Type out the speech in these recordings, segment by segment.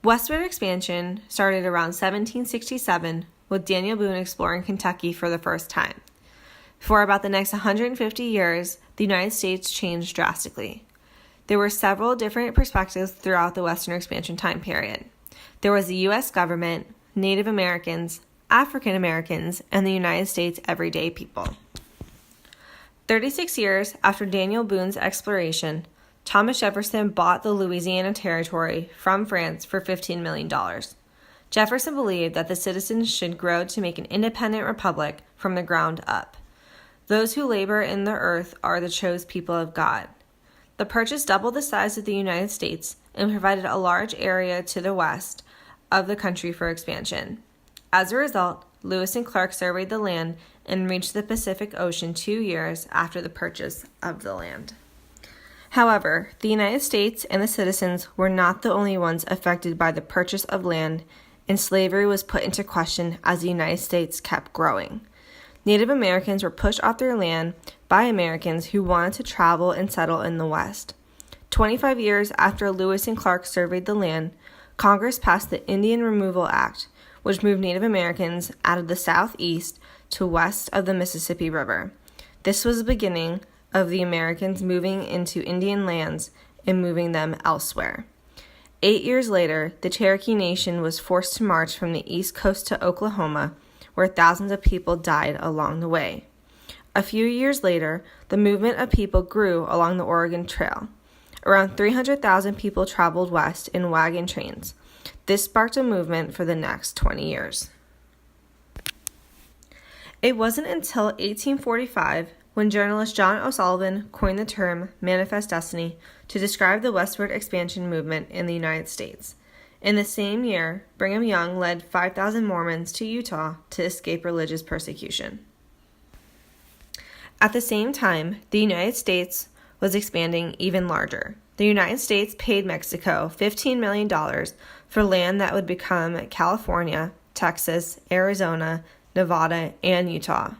Westward expansion started around 1767 with Daniel Boone exploring Kentucky for the first time. For about the next 150 years, the United States changed drastically. There were several different perspectives throughout the Western expansion time period. There was the U.S. government, Native Americans, African Americans, and the United States everyday people. 36 years after Daniel Boone's exploration, Thomas Jefferson bought the Louisiana Territory from France for $15 million. Jefferson believed that the citizens should grow to make an independent republic from the ground up. Those who labor in the earth are the chosen people of God. The purchase doubled the size of the United States and provided a large area to the west of the country for expansion. As a result, Lewis and Clark surveyed the land and reached the Pacific Ocean 2 years after the purchase of the land. However, the United States and the citizens were not the only ones affected by the purchase of land, and slavery was put into question as the United States kept growing. Native Americans were pushed off their land by Americans who wanted to travel and settle in the West. 25 years after Lewis and Clark surveyed the land, Congress passed the Indian Removal Act, which moved Native Americans out of the southeast to west of the Mississippi River. This was the beginning of the Americans moving into Indian lands and moving them elsewhere. 8 years later, the Cherokee Nation was forced to march from the east coast to Oklahoma, where thousands of people died along the way. A few years later, the movement of people grew along the Oregon Trail. Around 300,000 people traveled west in wagon trains. This sparked a movement for the next 20 years. It wasn't until 1845 when journalist John O'Sullivan coined the term manifest destiny to describe the westward expansion movement in the United States. In the same year, Brigham Young led 5,000 Mormons to Utah to escape religious persecution. At the same time, the United States was expanding even larger. The United States paid Mexico $15 million for land that would become California, Texas, Arizona, Nevada, and Utah.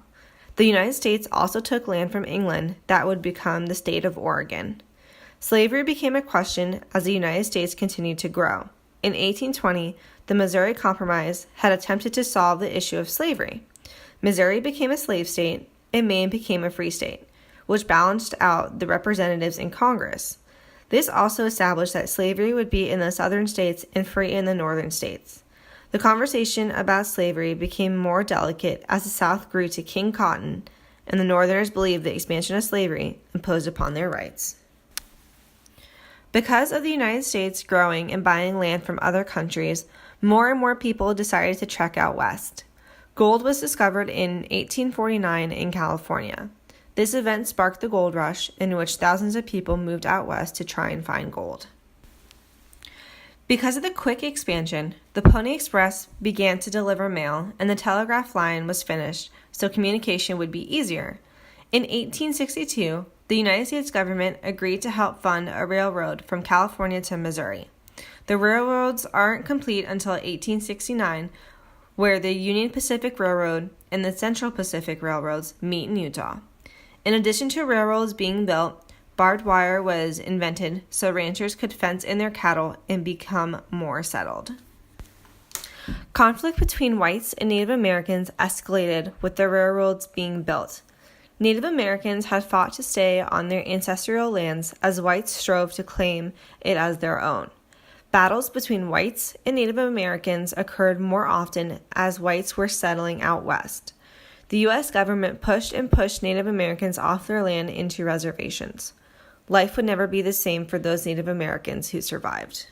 The United States also took land from England that would become the state of Oregon. Slavery became a question as the United States continued to grow. In 1820, the Missouri Compromise had attempted to solve the issue of slavery. Missouri became a slave state, and Maine became a free state, which balanced out the representatives in Congress. This also established that slavery would be in the southern states and free in the northern states. The conversation about slavery became more delicate as the South grew to King Cotton, and the Northerners believed the expansion of slavery imposed upon their rights. Because of the United States growing and buying land from other countries, more and more people decided to trek out west. Gold was discovered in 1849 in California. This event sparked the gold rush, in which thousands of people moved out west to try and find gold. Because of the quick expansion, the Pony Express began to deliver mail, and the telegraph line was finished so communication would be easier. In 1862, the United States government agreed to help fund a railroad from California to Missouri. The railroads aren't complete until 1869, where the Union Pacific Railroad and the Central Pacific Railroads meet in Utah. In addition to railroads being built, barbed wire was invented so ranchers could fence in their cattle and become more settled. Conflict between whites and Native Americans escalated with the railroads being built. Native Americans had fought to stay on their ancestral lands as whites strove to claim it as their own. Battles between whites and Native Americans occurred more often as whites were settling out west. The U.S. government pushed Native Americans off their land into reservations. Life would never be the same for those Native Americans who survived.